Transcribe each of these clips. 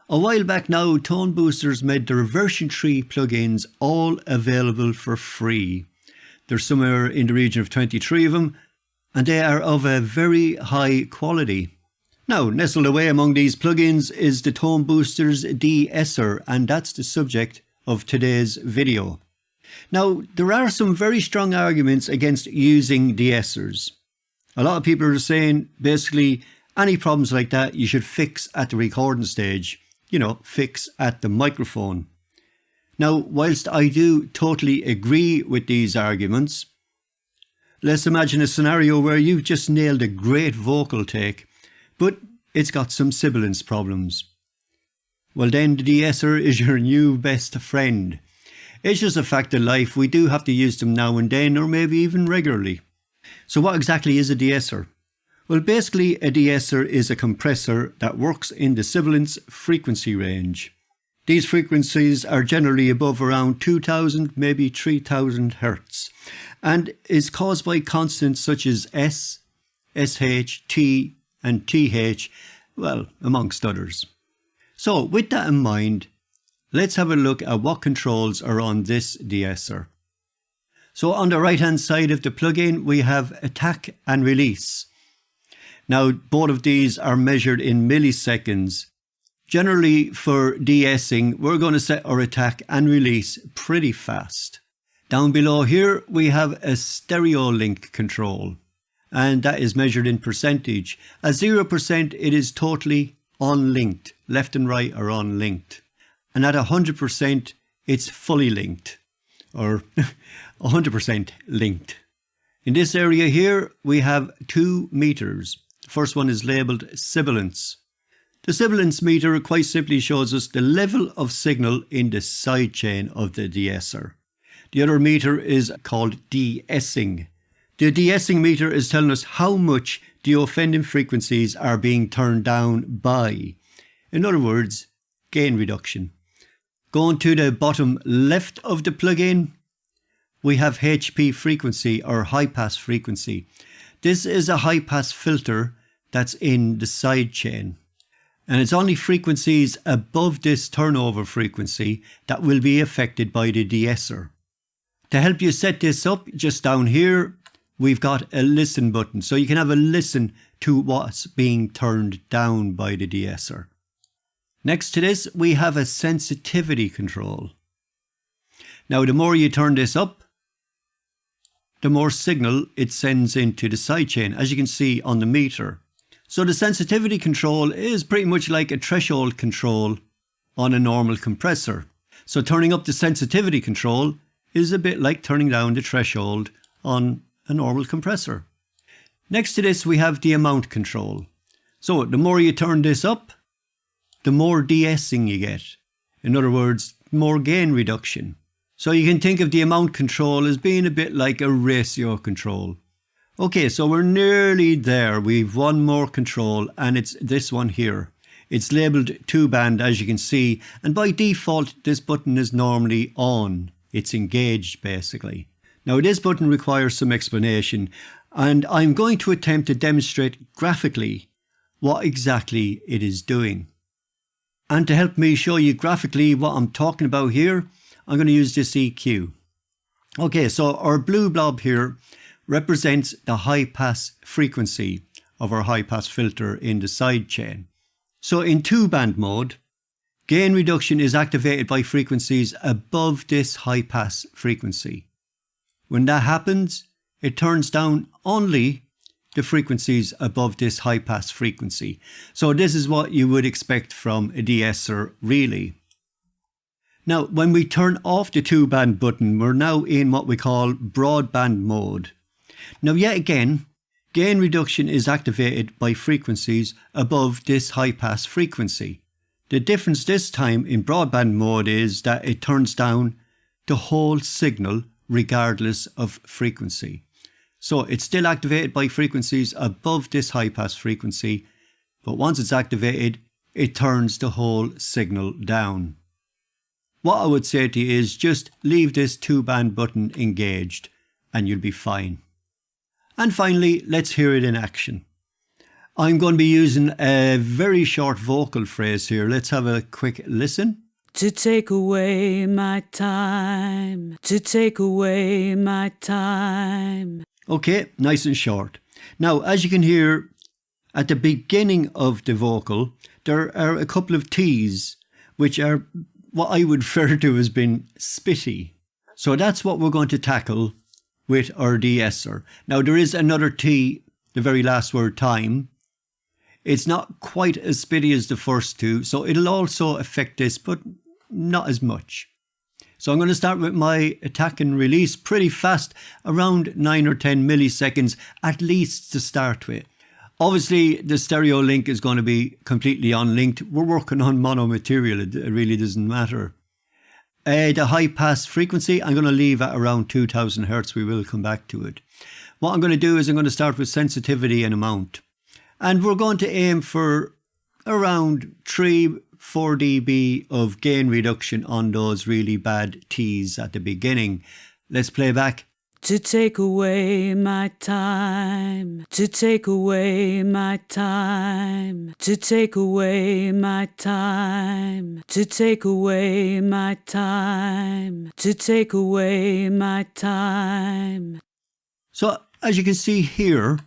A while back now, Tone Boosters made their version 3 plugins all available for free. There's somewhere in the region of 23 of them, and they are of a very high quality. Now, nestled away among these plugins is the Tone Boosters de-esser, and that's the subject of today's video. Now, there are some very strong arguments against using de-essers. A lot of people are saying basically any problems like that you should fix at the recording stage. Fix at the microphone. Now, whilst I do totally agree with these arguments, let's imagine a scenario where you've just nailed a great vocal take, but it's got some sibilance problems. Well, then the de-esser is your new best friend. It's just a fact of life. We do have to use them now and then, or maybe even regularly. So what exactly is a de-esser? Well, basically a de-esser is a compressor that works in the sibilance frequency range. These frequencies are generally above around 2000, maybe 3000 Hertz, and is caused by constants such as S, SH, T and TH, well, amongst others. So with that in mind, let's have a look at what controls are on this de-esser. So on the right hand side of the plugin we have attack and release. Now, both of these are measured in milliseconds. Generally, for de-essing, we're going to set our attack and release pretty fast. Down below here, we have a stereo link control, and that is measured in percentage. At 0%, it is totally unlinked. Left and right are unlinked. And at 100%, it's fully linked, or 100% linked. In this area here, we have 2 meters. The first one is labelled sibilance. The sibilance meter quite simply shows us the level of signal in the sidechain of the de-esser. The other meter is called de-essing. The de-essing meter is telling us how much the offending frequencies are being turned down by. In other words, gain reduction. Going to the bottom left of the plugin, we have HP frequency, or high pass frequency. This is a high pass filter that's in the sidechain, and it's only frequencies above this turnover frequency that will be affected by the de-esser. To help you set this up, just down here we've got a listen button, so you can have a listen to what's being turned down by the de-esser. Next to this we have a sensitivity control. Now, the more you turn this up, the more signal it sends into the sidechain, as you can see on the meter. So the sensitivity control is pretty much like a threshold control on a normal compressor. So turning up the sensitivity control is a bit like turning down the threshold on a normal compressor. Next to this we have the amount control. So the more you turn this up, the more de-essing you get. In other words, more gain reduction. So you can think of the amount control as being a bit like a ratio control. Okay, so we're nearly there. We've one more control, and it's this one here. It's labelled 2-band, as you can see, and by default this button is normally on. It's engaged basically. Now, this button requires some explanation, and I'm going to attempt to demonstrate graphically what exactly it is doing. And to help me show you graphically what I'm talking about here, I'm going to use this EQ. Okay, so our blue blob here represents the high pass frequency of our high pass filter in the sidechain. So in 2-band mode, gain reduction is activated by frequencies above this high pass frequency. When that happens, it turns down only the frequencies above this high pass frequency. So this is what you would expect from a de-esser really. Now, when we turn off the 2-band button, we're now in what we call broadband mode. Now, yet again, gain reduction is activated by frequencies above this high pass frequency. The difference this time in broadband mode is that it turns down the whole signal regardless of frequency. So it's still activated by frequencies above this high pass frequency, but once it's activated, it turns the whole signal down. What I would say to you is just leave this 2-band button engaged and you'll be fine. And finally, let's hear it in action. I'm going to be using a very short vocal phrase here. Let's have a quick listen. To take away my time, to take away my time. Okay, nice and short. Now, as you can hear at the beginning of the vocal, there are a couple of T's, which are what I would refer to as being spitty. So that's what we're going to tackle with our de-esser. Now, there is another T, the very last word, time. It's not quite as spitty as the first two, so it'll also affect this, but not as much. So I'm going to start with my attack and release pretty fast, around 9 or 10 milliseconds at least to start with. Obviously, the stereo link is going to be completely unlinked. We're working on mono material, it really doesn't matter. The high pass frequency, I'm going to leave at around 2000 Hertz. We will come back to it. What I'm going to do is I'm going to start with sensitivity and amount. And we're going to aim for around 3-4 dB of gain reduction on those really bad T's at the beginning. Let's play back. To take away my time, to take away my time, to take away my time, to take away my time, to take away my time. So as you can see here,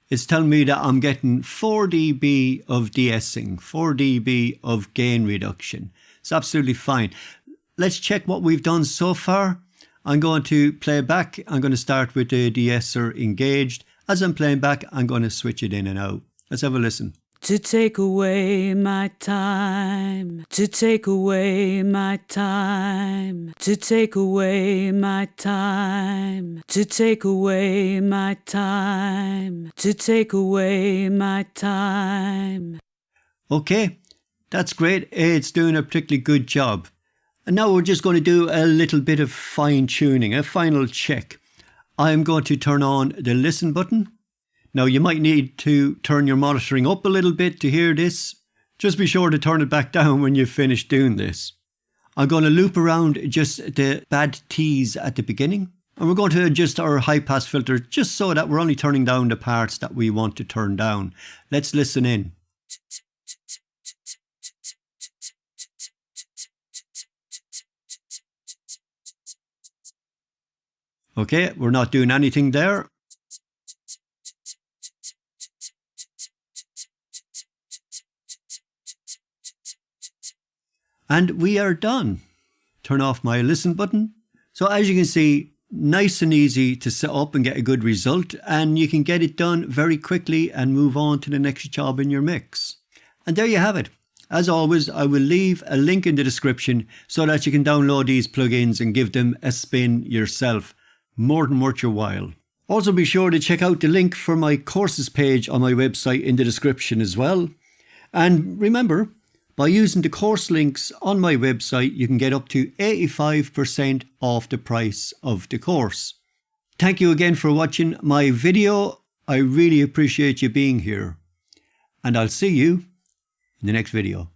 it's telling me that I'm getting 4 dB of de-essing, 4 dB of gain reduction. It's absolutely fine. Let's check what we've done so far. I'm going to play back. I'm going to start with the de-esser engaged. As I'm playing back, I'm going to switch it in and out. Let's have a listen. To take away my time, to take away my time, to take away my time, to take away my time, to take away my time. Okay, that's great. It's doing a particularly good job. And now we're just going to do a little bit of fine tuning, a final check. I'm going to turn on the listen button. Now you might need to turn your monitoring up a little bit to hear this. Just be sure to turn it back down when you've finished doing this. I'm going to loop around just the bad T's at the beginning. And we're going to adjust our high pass filter just so that we're only turning down the parts that we want to turn down. Let's listen in. Okay, we're not doing anything there. And we are done. Turn off my listen button. So as you can see, nice and easy to set up and get a good result, and you can get it done very quickly and move on to the next job in your mix. And there you have it. As always, I will leave a link in the description so that you can download these plugins and give them a spin yourself. More than worth your while. Also be sure to check out the link for my courses page on my website in the description as well. And remember, by using the course links on my website, you can get up to 85% off the price of the course. Thank you again for watching my video. I really appreciate you being here. And I'll see you in the next video.